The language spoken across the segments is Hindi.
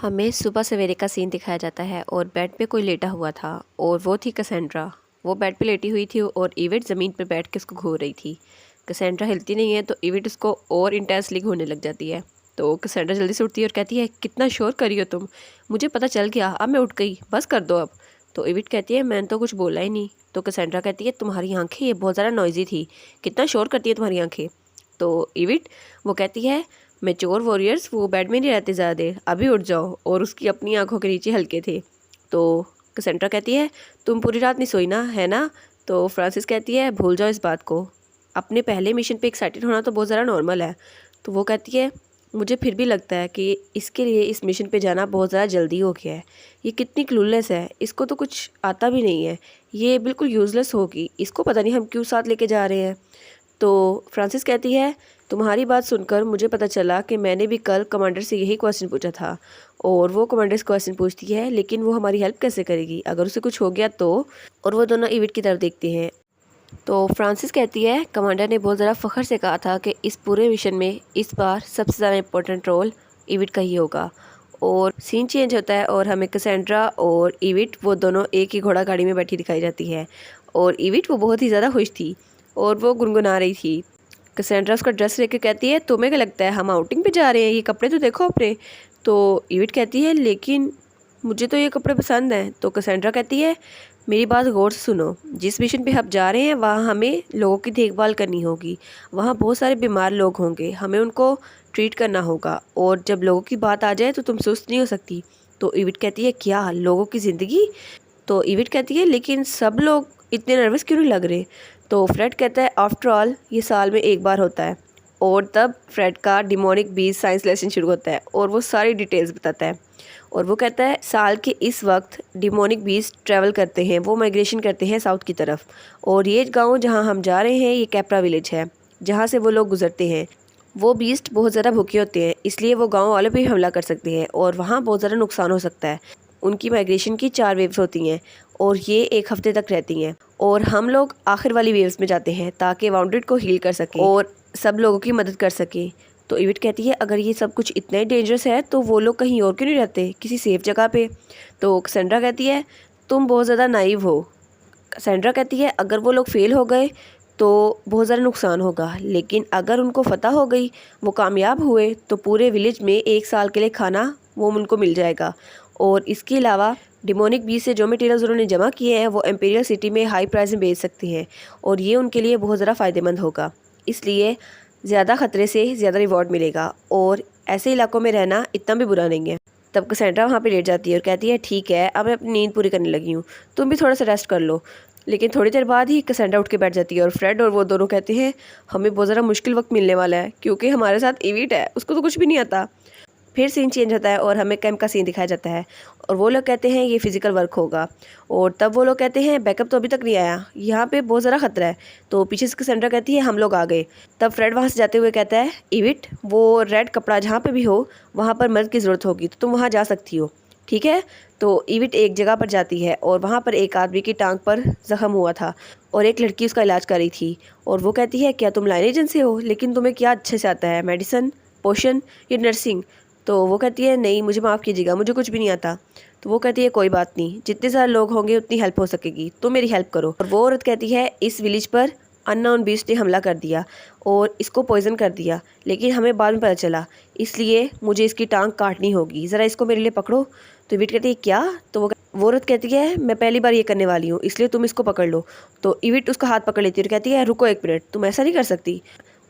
हमें सुबह सवेरे का सीन दिखाया जाता है और बेड पे कोई लेटा हुआ था और वो थी कैसेंड्रा। वो बेड पे लेटी हुई थी और इविट ज़मीन पर बैठ के उसको घूर रही थी। कैसेंड्रा हिलती नहीं है तो इविट उसको और इंटेंसली घूरने लग जाती है। तो कैसेंड्रा जल्दी से उठती है और कहती है, कितना शोर करी हो तुम, मुझे पता चल गया, अब मैं उठ गई, बस कर दो अब। तो इविट कहती है, मैंने तो कुछ बोला ही नहीं। तो कैसेंड्रा कहती है, तुम्हारी आंखें ये बहुत ज़्यादा नॉइजी थी, कितना शोर करती है तुम्हारी आंखें। तो इविट वो कहती है, मैच्योर वॉरियर्स वो बेड में नहीं रहते ज़्यादा देर, अभी उठ जाओ। और उसकी अपनी आंखों के नीचे हल्के थे। तो कैसेंड्रा कहती है, तुम पूरी रात नहीं सोई ना, है ना। तो फ्रांसिस कहती है, भूल जाओ इस बात को, अपने पहले मिशन पे एक्साइटेड होना तो बहुत ज़्यादा नॉर्मल है। तो वो कहती है, मुझे फिर भी लगता है कि इसके लिए इस मिशन पे जाना बहुत ज़्यादा जल्दी हो गया है। ये कितनी क्लूलेस है, इसको तो कुछ आता भी नहीं है, ये बिल्कुल यूज़लेस होगी, इसको पता नहीं हम क्यों साथ लेके जा रहे हैं। तो फ्रांसिस कहती है, तुम्हारी बात सुनकर मुझे पता चला कि मैंने भी कल कमांडर से यही क्वेश्चन पूछा था। और वो कमांडर से क्वेश्चन पूछती है, लेकिन वो हमारी हेल्प कैसे करेगी अगर उसे कुछ हो गया तो। और वो दोनों इविट की तरफ देखते हैं। तो फ्रांसिस कहती है, कमांडर ने बहुत ज़रा फ़ख्र से कहा था कि इस पूरे मिशन में इस बार सबसे ज़्यादा इम्पोर्टेंट रोल इविट का ही होगा। और सीन चेंज होता है और हमें कैसेंड्रा और इविट वो दोनों एक ही घोड़ा गाड़ी में बैठी दिखाई जाती है। और इविट वो बहुत ही ज़्यादा खुश थी और वो गुनगुना रही थी। कैसेंड्रा उसका ड्रेस लेके कहती है, तुम्हें क्या लगता है हम आउटिंग पे जा रहे हैं, ये कपड़े तो देखो अपने। तो इविट कहती है, लेकिन मुझे तो ये कपड़े पसंद हैं। तो कैसेंड्रा कहती है, मेरी बात गौर से सुनो, जिस मिशन पे हम जा रहे हैं वहाँ हमें लोगों की देखभाल करनी होगी। वहाँ बहुत सारे बीमार लोग होंगे, हमें उनको ट्रीट करना होगा। और जब लोगों की बात आ जाए तो तुम सुस्त नहीं हो सकती। तो इविट कहती है, क्या लोगों की ज़िंदगी। तो इविट कहती है, लेकिन सब लोग इतने नर्वस क्यों नहीं लग रहे। तो फ्रेड कहता है, आफ्टर ऑल ये साल में एक बार होता है। और तब फ्रेड का डिमोनिक बीज साइंस लेसन शुरू होता है और वो सारी डिटेल्स बताता है। और वो कहता है, साल के इस वक्त डिमोनिक बीज ट्रैवल करते हैं, वो माइग्रेशन करते हैं साउथ की तरफ। और ये गांव जहां हम जा रहे हैं ये कैप्रा विलेज है, जहां से वो लोग गुजरते हैं। वो बीस्ट बहुत ज़्यादा भूखे होते हैं, इसलिए वो गांव वालों पे भी हमला कर सकते हैं और वहाँ बहुत ज़्यादा नुकसान हो सकता है। उनकी माइग्रेशन की 4 वेव्स होती हैं और ये 1 हफ्ते तक रहती हैं। और हम लोग आखिर वाली वेव्स में जाते हैं ताकि वाउंडेड को हील कर सकें और सब लोगों की मदद कर सकें। तो इविट कहती है, अगर ये सब कुछ इतना ही डेंजरस है तो वो लोग कहीं और क्यों नहीं रहते, किसी सेफ जगह पे। तो कैसेंड्रा कहती है, तुम बहुत ज़्यादा नाइव हो। कैसेंड्रा कहती है, अगर वो लोग फेल हो गए तो बहुत ज़्यादा नुकसान होगा, लेकिन अगर उनको फ़तह हो गई, वो कामयाब हुए, तो पूरे विलेज में 1 साल के लिए खाना वो उनको मिल जाएगा। और इसके अलावा डिमोनिक बीज से जो मटेरियल्स उन्होंने जमा किए हैं वो एम्पीरियल सिटी में हाई प्राइस में बेच सकते हैं और ये उनके लिए बहुत ज़्यादा फ़ायदेमंद होगा। इसलिए ज़्यादा ख़तरे से ज़्यादा रिवॉर्ड मिलेगा और ऐसे इलाकों में रहना इतना भी बुरा नहीं है। तब कैसेंड्रा वहाँ पे लेट जाती है और कहती है, ठीक है, अब मैं अपनी नींद पूरी करने लगी हूँ, तुम भी थोड़ा सा रेस्ट कर लो। लेकिन थोड़ी देर बाद ही कैसेंड्रा उठ के बैठ जाती है और फ्रेड और वो दोनों कहते हैं, हमें बहुत ज़्यादा मुश्किल वक्त मिलने वाला है क्योंकि हमारे साथ इविट है, उसको तो कुछ भी नहीं आता। फिर सीन चेंज होता है और हमें कैंप का सीन दिखाया जाता है और वो लोग कहते हैं ये फिजिकल वर्क होगा। और तब वो लोग कहते हैं, बैकअप तो अभी तक नहीं आया, यहाँ पे बहुत ज़्यादा खतरा है। तो पीछे से कैसेंड्रा कहती है, हम लोग आ गए। तब फ्रेड वहाँ से जाते हुए कहता है, इविट वो रेड कपड़ा जहाँ पे भी हो वहाँ पर मदद की ज़रूरत होगी तो तुम वहाँ जा सकती हो, ठीक है। तो इविट एक जगह पर जाती है और वहाँ पर एक आदमी की टांग पर ज़ख्म हुआ था और एक लड़की उसका इलाज कर रही थी। और वो कहती है, क्या तुम लाइन एजेंट से हो, लेकिन तुम्हें क्या अच्छे से आता है, मेडिसन, पोशन या नर्सिंग। तो वो कहती है, नहीं मुझे माफ़ कीजिएगा, मुझे कुछ भी नहीं आता। तो वो कहती है, कोई बात नहीं, जितने सारे लोग होंगे उतनी हेल्प हो सकेगी, तो मेरी हेल्प करो। और वो औरत कहती है, इस विलेज पर अननोन बीस्ट ने हमला कर दिया और इसको पॉइजन कर दिया, लेकिन हमें बाद में पता चला, इसलिए मुझे इसकी टांग काटनी होगी, ज़रा इसको मेरे लिए पकड़ो। तो इविट कहती है, क्या। तो वो औरत कहती है, मैं पहली बार ये करने वाली हूँ, इसलिए तुम इसको पकड़ लो। तो इविट उसका हाथ पकड़ लेती है और कहती है, रुको 1 मिनट, तुम ऐसा नहीं कर सकती।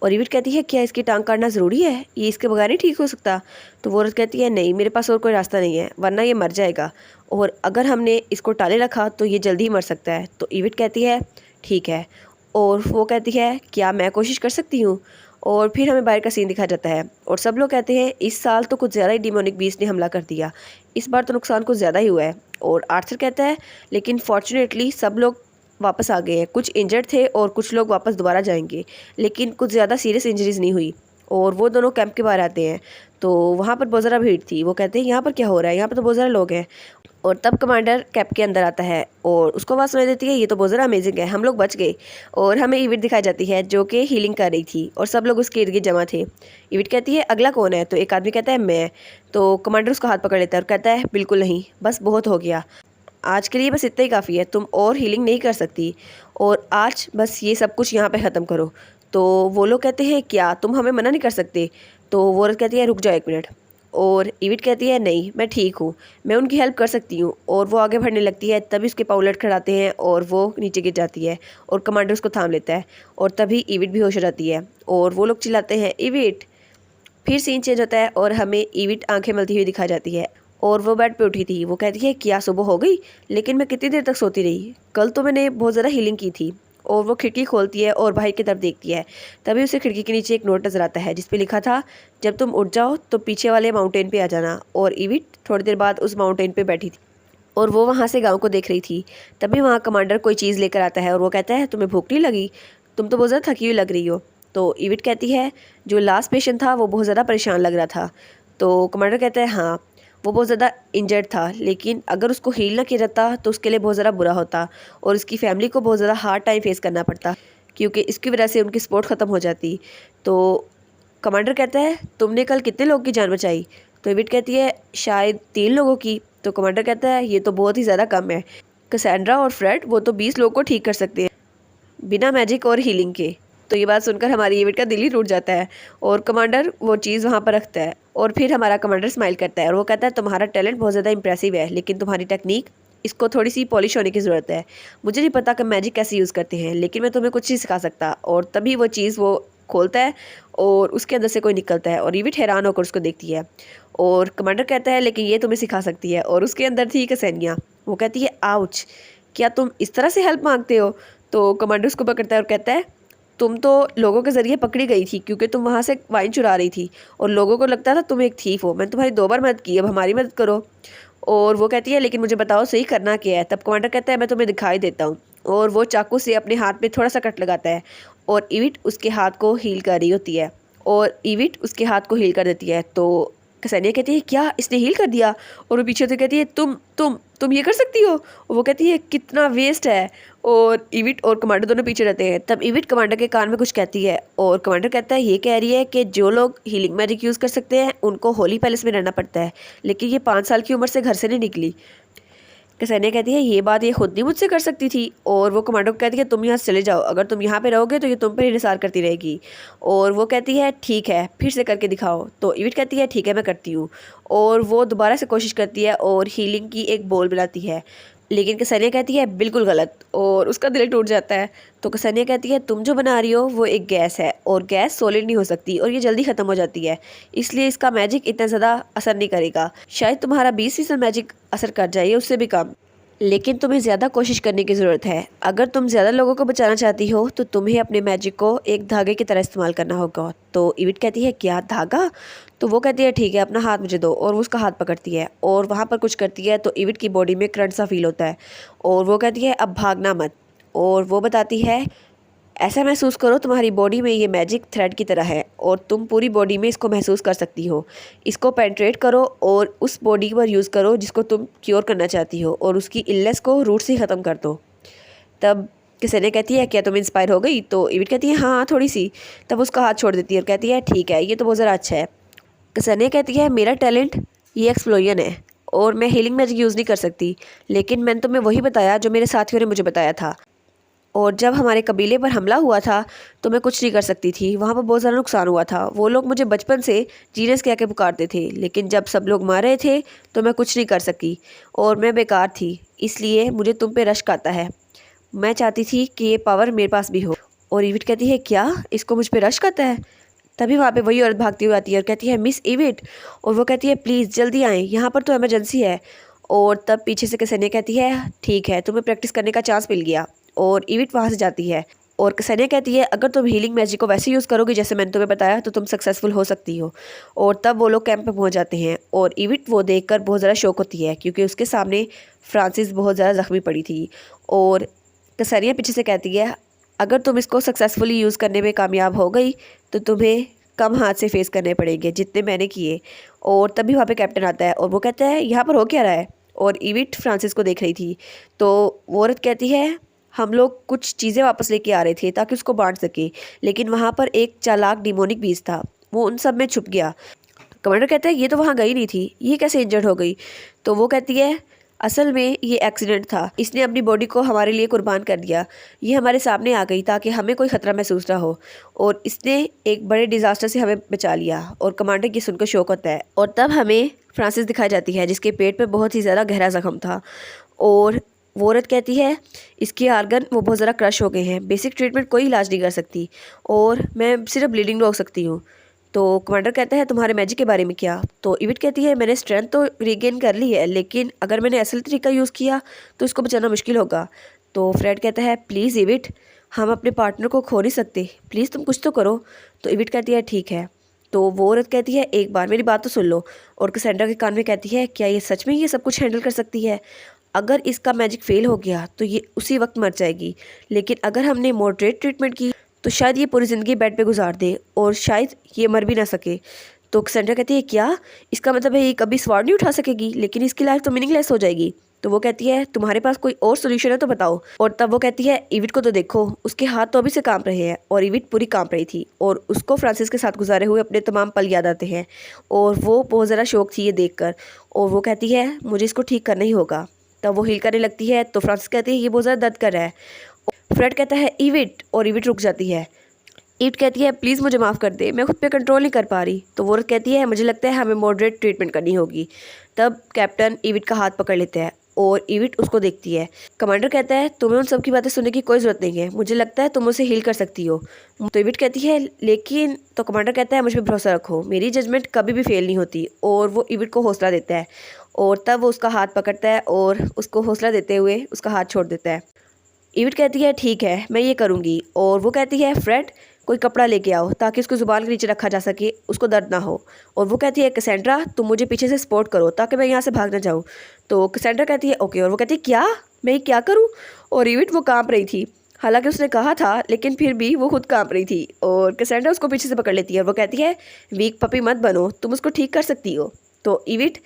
और इविट कहती है, क्या इसकी टांग काटना ज़रूरी है, ये इसके बगैर नहीं ठीक हो सकता। तो वो औरत कहती है, नहीं मेरे पास और कोई रास्ता नहीं है, वरना ये मर जाएगा और अगर हमने इसको टाले रखा तो ये जल्दी ही मर सकता है। तो इविट कहती है, ठीक है। और वो कहती है, क्या मैं कोशिश कर सकती हूँ। और फिर हमें बाहर का सीन दिखाया जाता है और सब लोग कहते हैं, इस साल तो कुछ ज़्यादा ही डिमोनिक बीस्ट ने हमला कर दिया, इस बार तो नुकसान कुछ ज़्यादा ही हुआ है। और आर्थर कहता है, लेकिन फॉर्चुनेटली सब लोग वापस आ गए हैं, कुछ इंजर्ड थे और कुछ लोग वापस दोबारा जाएंगे, लेकिन कुछ ज़्यादा सीरियस इंजरीज नहीं हुई। और वो दोनों कैंप के बाहर आते हैं। तो वहाँ पर बहुत ज़्यादा भीड़ थी। वो कहते हैं यहाँ पर क्या हो रहा है, यहाँ पर तो बहुत ज़्यादा लोग हैं। और तब कमांडर कैंप के अंदर आता है और उसको आवाज़ सुनाई देती है, ये तो बहुत ज़्यादा अमेजिंग है, हम लोग बच गए। और हमें इविट दिखाई जाती है जो कि हीलिंग कर रही थी और सब लोग उसके इर्द गिर्द जमा थे। इविट कहती है अगला कौन है, तो एक आदमी कहता है मैं। तो कमांडर उसका हाथ पकड़ लेता है और कहता है बिल्कुल नहीं, बस बहुत हो गया, आज के लिए बस इतना ही काफ़ी है, तुम और हीलिंग नहीं कर सकती, और आज बस ये सब कुछ यहाँ पे ख़त्म करो। तो वो लोग कहते हैं क्या तुम हमें मना नहीं कर सकते। तो वो औरत कहती है रुक जाओ 1 मिनट। और इविट कहती है नहीं मैं ठीक हूँ, मैं उनकी हेल्प कर सकती हूँ। और वो आगे बढ़ने लगती है, तभी उसके पाँव उलट खड़ाते हैं और वो नीचे गिर जाती है और कमांडर उसको थाम लेता है और तभी इविट बेहोश हो जाती है और वो लोग चिल्लाते हैं इविट। फिर सीन चेंज होता है और हमें इविट आंखें मलती हुई दिखाई जाती है और वो बेड पे उठी थी। वो कहती है क्या सुबह हो गई, लेकिन मैं कितनी देर तक सोती रही, कल तो मैंने बहुत ज़्यादा हीलिंग की थी। और वो खिड़की खोलती है और भाई की तरफ देखती है, तभी उसे खिड़की के नीचे एक नोट नज़र आता है जिस पे लिखा था जब तुम उठ जाओ तो पीछे वाले माउंटेन पे आ जाना। और इविट थोड़ी देर बाद उस माउंटेन पे बैठी थी और वो वहाँ से गाँव को देख रही थी। तभी वहाँ कमांडर कोई चीज़ लेकर आता है और वो कहता है तुम्हें भूख नहीं लगी, तुम तो बहुत ज़्यादा थकी हुई लग रही हो। तो इविट कहती है जो लास्ट पेशेंट था वो बहुत ज़्यादा परेशान लग रहा था। तो कमांडर कहता है हाँ वो बहुत ज़्यादा इंजर्ड था, लेकिन अगर उसको हील ना किया जाता तो उसके लिए बहुत ज़्यादा बुरा होता और उसकी फैमिली को बहुत ज़्यादा हार्ड टाइम फेस करना पड़ता, क्योंकि इसकी वजह से उनकी सपोर्ट ख़त्म हो जाती। तो कमांडर कहता है तुमने कल कितने लोगों की जान बचाई। तो इविट कहती है शायद 3 लोगों की। तो कमांडर कहता है ये तो बहुत ही ज़्यादा कम है, कैसेंड्रा और फ्रेड वो तो 20 लोगों को ठीक कर सकते हैं बिना मैजिक और हीलिंग के। तो ये बात सुनकर हमारी इविट का दिल ही टूट जाता है और कमांडर वो चीज़ वहाँ पर रखता है और फिर हमारा कमांडर स्माइल करता है और वो कहता है तुम्हारा टैलेंट बहुत ज़्यादा इंप्रेसिव है, लेकिन तुम्हारी टेक्निक इसको थोड़ी सी पॉलिश होने की ज़रूरत है। मुझे नहीं पता कि मैजिक कैसे यूज़ करते हैं, लेकिन मैं तुम्हें कुछ नहीं सिखा सकता। और तभी वो चीज़ वो खोलता है और उसके अंदर से कोई निकलता है और इविट हैरान होकर उसको देखती है और कमांडर कहता है लेकिन ये तुम्हें सिखा सकती है। और उसके अंदर थी कैसेनिया। वो कहती है आउच, क्या तुम इस तरह से हेल्प मांगते हो। तो कमांडर उसको पकड़ता है और कहता है तुम तो लोगों के ज़रिए पकड़ी गई थी क्योंकि तुम वहाँ से वाइन चुरा रही थी और लोगों को लगता था तुम एक थीफ हो। मैंने तुम्हारी 2 बार मदद की, अब हमारी मदद करो। और वो कहती है लेकिन मुझे बताओ सही करना क्या है। तब कमांडर कहता है मैं तुम्हें दिखाई देता हूँ। और वो चाकू से अपने हाथ पे थोड़ा सा कट लगाता है और इविट उसके हाथ को हील कर रही होती है और इविट उसके हाथ को हील कर देती है। तो कैसेनिया कहती है क्या इसने हील कर दिया। और वो पीछे से कहती है तुम ये कर सकती हो। और वो कहती है कितना वेस्ट है। और इविट और कमांडर दोनों पीछे रहते हैं। तब इविट कमांडर के कान में कुछ कहती है और कमांडर कहता है ये कह रही है कि जो लोग हीलिंग मैजिक यूज़ कर सकते हैं उनको होली पैलेस में रहना पड़ता है, लेकिन ये 5 साल की उम्र से घर से नहीं निकली। कैसेनिया कहती है ये बात ये खुद नहीं मुझसे कर सकती थी। और वो कमांडर को कहती है तुम यहाँ से चले जाओ, अगर तुम यहाँ पे रहोगे तो ये तुम पर ही निसार करती रहेगी। और वो कहती है ठीक है फिर से करके दिखाओ। तो इविट कहती है ठीक है मैं करती हूँ। और वो दोबारा से कोशिश करती है और हीलिंग की एक बॉल बनाती है, लेकिन कैसेनिया कहती है बिल्कुल गलत और उसका दिल टूट जाता है। तो कैसेनिया कहती है तुम जो बना रही हो वो एक गैस है और गैस सॉलिड नहीं हो सकती और ये जल्दी ख़त्म हो जाती है, इसलिए इसका मैजिक इतना ज़्यादा असर नहीं करेगा। शायद तुम्हारा 20% मैजिक असर कर जाए, उससे भी कम, लेकिन तुम्हें ज़्यादा कोशिश करने की ज़रूरत है। अगर तुम ज़्यादा लोगों को बचाना चाहती हो तो तुम्हें अपने मैजिक को एक धागे की तरह इस्तेमाल करना होगा। तो इविट कहती है क्या धागा। तो वो कहती है ठीक है अपना हाथ मुझे दो। और वो उसका हाथ पकड़ती है और वहाँ पर कुछ करती है तो इविट की बॉडी में करंट सा फील होता है और वो कहती है अब भागना मत। और वो बताती है ऐसा महसूस करो तुम्हारी बॉडी में ये मैजिक थ्रेड की तरह है और तुम पूरी बॉडी में इसको महसूस कर सकती हो। इसको पेंट्रेट करो और उस बॉडी पर यूज़ करो जिसको तुम क्योर करना चाहती हो और उसकी इलनेस को रूट से ख़त्म कर दो। तब कैसेनिया कहती है क्या तुम इंस्पायर हो गई। तो इविट कहती है हाँ थोड़ी सी। तब उसका हाथ छोड़ देती है और कहती है ठीक है ये तो बहुत ज़रा अच्छा है। कैसेनिया कहती है मेरा टैलेंट ये एक्सप्लोजन है और मैं हीलिंग मैजिक यूज़ नहीं कर सकती, लेकिन मैंने तुम्हें वही बताया जो मेरे साथियों ने मुझे बताया था। और जब हमारे कबीले पर हमला हुआ था तो मैं कुछ नहीं कर सकती थी, वहाँ पर बहुत ज़्यादा नुकसान हुआ था। वो लोग मुझे बचपन से जीनियस कह के पुकारते थे, लेकिन जब सब लोग मार रहे थे तो मैं कुछ नहीं कर सकी और मैं बेकार थी, इसलिए मुझे तुम पे रश्क आता है। मैं चाहती थी कि ये पावर मेरे पास भी हो। और इविट कहती है क्या इसको मुझ पे रश्क आता है। तभी वहाँ पे वही औरत भागती हुई आती है और कहती है मिस इविट। और वो कहती है प्लीज़ जल्दी आएँ, यहाँ पर तो इमरजेंसी है। और तब पीछे से कैसेनिया कहती है ठीक है तुम्हें प्रैक्टिस करने का चांस मिल गया। और इविट वहाँ से जाती है और कैसेनिया कहती है अगर तुम हीलिंग मैजिक को वैसे यूज़ करोगे जैसे मैंने तुम्हें बताया तो तुम सक्सेसफुल हो सकती हो। और तब वो लोग कैंप पे पहुँच जाते हैं और इविट वो देखकर बहुत ज़्यादा शौक होती है क्योंकि उसके सामने फ्रांसिस बहुत ज़्यादा ज़ख्मी पड़ी थी। और कैसेनिया पीछे से कहती है अगर तुम इसको सक्सेसफुली यूज़ करने में कामयाब हो गई तो तुम्हें कम हाथ से फेस करने पड़ेंगे जितने मैंने किए। और तभी वहाँ पे कैप्टन आता है और वो कहता है यहाँ पर हो क्या रहा है। और इविट फ्रांसिस को देख रही थी तो वो औरत कहती है हम लोग कुछ चीज़ें वापस लेके आ रहे थे ताकि उसको बांट सके, लेकिन वहाँ पर एक चालाक डिमोनिक बीज था, वो उन सब में छुप गया। कमांडर कहता है ये तो वहाँ गई नहीं थी, ये कैसे इंजर्ड हो गई। तो वो कहती है असल में ये एक्सीडेंट था, इसने अपनी बॉडी को हमारे लिए कुर्बान कर दिया, ये हमारे सामने आ गई ताकि हमें कोई ख़तरा महसूस ना हो, और इसने एक बड़े डिज़ास्टर से हमें बचा लिया। और कमांडर की सुनकर शौक होता है। और तब हमें फ्रांसिस दिखाई जाती है जिसके पेट पर बहुत ही ज़्यादा गहरा ज़ख्म था। और वो औरत कहती है इसके आर्गन वो बहुत ज़्यादा क्रश हो गए हैं, बेसिक ट्रीटमेंट कोई इलाज नहीं कर सकती और मैं सिर्फ ब्लीडिंग रोक सकती हूँ। तो कमांडर कहता है तुम्हारे मैजिक के बारे में क्या। तो इविट कहती है मैंने स्ट्रेंथ तो रिगेन कर ली है, लेकिन अगर मैंने असल तरीका यूज़ किया तो इसको बचाना मुश्किल होगा। तो फ्रेड कहता है प्लीज़ इविट, हम अपने पार्टनर को खो नहीं सकते, प्लीज़ तुम कुछ तो करो। तो इविट कहती है ठीक है। तो वो औरत कहती है एक बार मेरी बात तो सुन लो। और कैसेंड्रा के कान में कहती है क्या ये सच में ये सब कुछ हैंडल कर सकती है। अगर इसका मैजिक फेल हो गया तो ये उसी वक्त मर जाएगी, लेकिन अगर हमने मॉडरेट ट्रीटमेंट की तो शायद ये पूरी ज़िंदगी बेड पे गुजार दे और शायद ये मर भी ना सके। तो कैसेंड्रा कहती है क्या, इसका मतलब है ये कभी सवार नहीं उठा सकेगी, लेकिन इसकी लाइफ तो मीनिंगलेस हो जाएगी। तो वो कहती है तुम्हारे पास कोई और सोल्यूशन है तो बताओ। और तब वो कहती है इविट को तो देखो, उसके हाथ तो अभी से कांप रहे हैं। और इविट पूरी कांप रही थी और उसको फ्रांसिस के साथ गुजारे हुए अपने तमाम पल याद आते हैं और वो बहुत ज़्यादा शौक थी ये देखकर। और वो कहती है मुझे इसको ठीक करना ही होगा। तब वो हील करने लगती है तो फ्रांसिस कहती है ये बहुत ज़्यादा दर्द कर रहा है। फ्रेड कहता है इविट, और इविट रुक जाती है। इविट कहती है प्लीज़ मुझे माफ़ कर दे, मैं खुद पे कंट्रोल नहीं कर पा रही। तो वो कहती है मुझे लगता है हमें मॉडरेट ट्रीटमेंट करनी होगी। तब कैप्टन इविट का हाथ पकड़ लेते हैं और इविट उसको देखती है। कमांडर कहता है तुम्हें उन सब की बातें सुनने की कोई ज़रूरत नहीं है, मुझे लगता है तुम उसे हील कर सकती हो। तो इविट कहती है लेकिन, तो कमांडर कहता है मुझ पर भरोसा रखो, मेरी जजमेंट कभी भी फेल नहीं होती। और वो इविट को हौसला देता है और तब वो उसका हाथ पकड़ता है और उसको हौसला देते हुए उसका हाथ छोड़ देता है। इविट कहती है ठीक है मैं ये करूँगी। और वो कहती है फ्रेड कोई कपड़ा लेके आओ ताकि उसको ज़ुबान के नीचे रखा जा सके, उसको दर्द ना हो। और वो कहती है कैसेंड्रा तुम मुझे पीछे से सपोर्ट करो ताकि मैं यहाँ से भाग ना जाऊँ। तो कैसेंड्रा कहती है ओके। और वो कहती है क्या, मैं ये क्या करूँ। और इविट वो कांप रही थी, हालांकि उसने कहा था लेकिन फिर भी वो खुद कांप रही थी। और कैसेंड्रा उसको पीछे से पकड़ लेती है और वो कहती है वीक पपी मत बनो, तुम उसको ठीक कर सकती हो। तो इविट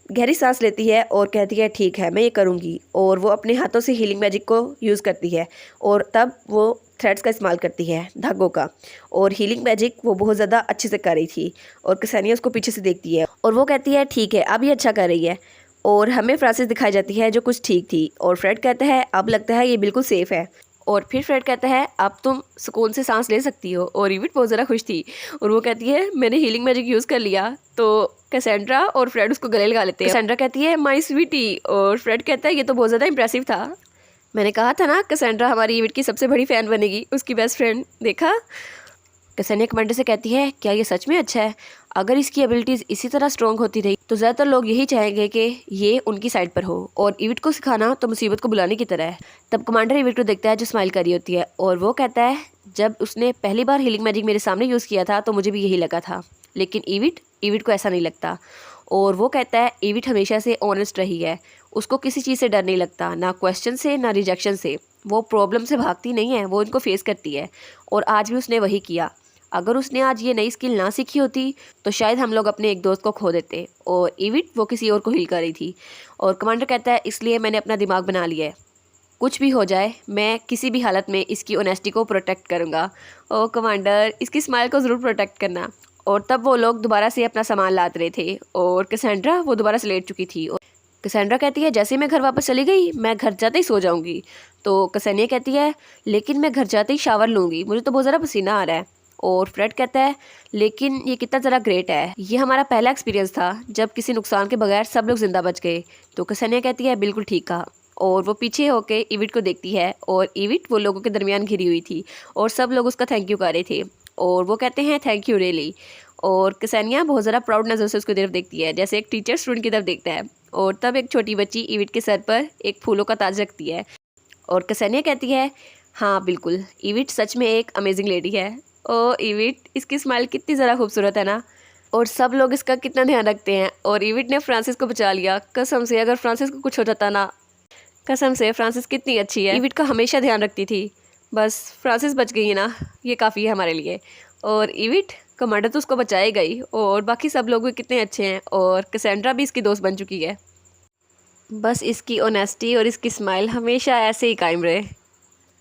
गहरी सांस लेती है और कहती है ठीक है मैं ये करूँगी। और वो अपने हाथों से हीलिंग मैजिक को यूज़ करती है और तब वो थ्रेड्स का इस्तेमाल करती है, धागों का। और हीलिंग मैजिक वो बहुत ज़्यादा अच्छे से कर रही थी। और कैसेनिया उसको पीछे से देखती है और वो कहती है ठीक है अब ये अच्छा कर रही है। और हमें फ्रांसिस दिखाई जाती है जो कुछ ठीक थी। और फ्रेड कहता है अब लगता है ये बिल्कुल सेफ़ है। और फिर फ्रेड कहता है अब तुम सुकून से सांस ले सकती हो। और इविट बहुत ज़रा खुश थी और वो कहती है मैंने हीलिंग मैजिक यूज़ कर लिया। तो कैसेंड्रा और फ्रेड उसको गले लगा लेते हैं। कैसेंड्रा कहती है माय स्वीटी। और फ्रेड कहता है ये तो बहुत ज़्यादा इंप्रेसिव था, मैंने कहा था ना कैसेंड्रा हमारी इविट की सबसे बड़ी फ़ैन बनेगी, उसकी बेस्ट फ्रेंड, देखा। कैसेनिया कमांडर से कहती है क्या ये सच में अच्छा है, अगर इसकी एबिलिटीज़ इसी तरह स्ट्रॉन्ग होती रही तो ज़्यादातर लोग यही चाहेंगे कि ये उनकी साइड पर हो। और इविट को सिखाना तो मुसीबत को बुलाने की तरह है। तब कमांडर इविट को देखता है जो स्माइल कर रही होती है और वो कहता है जब उसने पहली बार हीलिंग मैजिक मेरे सामने यूज़ किया था तो मुझे भी यही लगा था, लेकिन इविट को ऐसा नहीं लगता। और वो कहता है इविट हमेशा से ऑनेस्ट रही है, उसको किसी चीज़ से डर नहीं लगता, ना क्वेश्चन से ना रिजेक्शन से। वो प्रॉब्लम से भागती नहीं है, वो इनको फेस करती है। और आज भी उसने वही किया। अगर उसने आज ये नई स्किल ना सीखी होती तो शायद हम लोग अपने एक दोस्त को खो देते। और इविट वो किसी और को हील कर रही थी। और कमांडर कहता है इसलिए मैंने अपना दिमाग बना लिया है, कुछ भी हो जाए मैं किसी भी हालत में इसकी ऑनेस्टी को प्रोटेक्ट करूँगा। और कमांडर इसकी स्माइल को ज़रूर प्रोटेक्ट करना। और तब वो लोग दोबारा से अपना सामान लाद रहे थे और कैसेंड्रा वो दोबारा से लेट चुकी थी। और कैसेंड्रा कहती है जैसे मैं घर वापस चली गई मैं घर जाते ही सो जाऊँगी। तो कैसेनिया कहती है लेकिन मैं घर जाते ही शावर लूँगी, मुझे तो बहुत ज़्यादा पसीना आ रहा है। और फ्रेड कहता है लेकिन ये कितना ज़रा ग्रेट है, ये हमारा पहला एक्सपीरियंस था जब किसी नुकसान के बगैर सब लोग जिंदा बच गए। तो कैसेनिया कहती है बिल्कुल ठीक कहा। और वो पीछे होके इविट को देखती है और इविट वो लोगों के दरमियान घिरी हुई थी और सब लोग उसका थैंक यू कर रहे थे। और वो कहते हैं थैंक यू रियली। और कैसेनिया बहुत ज़रा प्राउड नज़र से उसकी तरफ देखती है जैसे एक टीचर स्टूडेंट की तरफ देखता है। और तब एक छोटी बच्ची इविट के सर पर एक फूलों का ताज रखती है और कैसेनिया कहती है हाँ बिल्कुल इविट सच में एक अमेजिंग लेडी है। ओ इविट इसकी स्माइल कितनी ज़रा खूबसूरत है ना, और सब लोग इसका कितना ध्यान रखते हैं। और इविट ने फ्रांसिस को बचा लिया, कसम से अगर फ्रांसिस को कुछ हो जाता ना, कसम से फ्रांसिस कितनी अच्छी है, इविट का हमेशा ध्यान रखती थी। बस फ्रांसिस बच गई है ना, ये काफ़ी है हमारे लिए। और इविट कमांडर तो उसको बचाएगा ही, और बाकी सब लोग भी कितने अच्छे हैं, और कैसेंड्रा भी इसकी दोस्त बन चुकी है। बस इसकी ऑनेस्टी और इसकी स्माइल हमेशा ऐसे ही कायम रहे।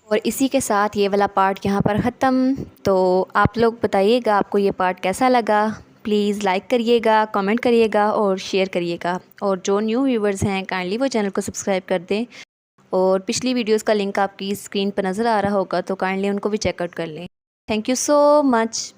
और इसी के साथ ये वाला पार्ट यहाँ पर ख़त्म। तो आप लोग बताइएगा आपको ये पार्ट कैसा लगा। प्लीज़ लाइक करिएगा, कमेंट करिएगा और शेयर करिएगा। और जो न्यू व्यूवर्स हैं काइंडली वो चैनल को सब्सक्राइब कर दें। और पिछली वीडियोस का लिंक आपकी स्क्रीन पर नज़र आ रहा होगा, तो काइंडली उनको भी चेकआउट कर लें। Thank you so much.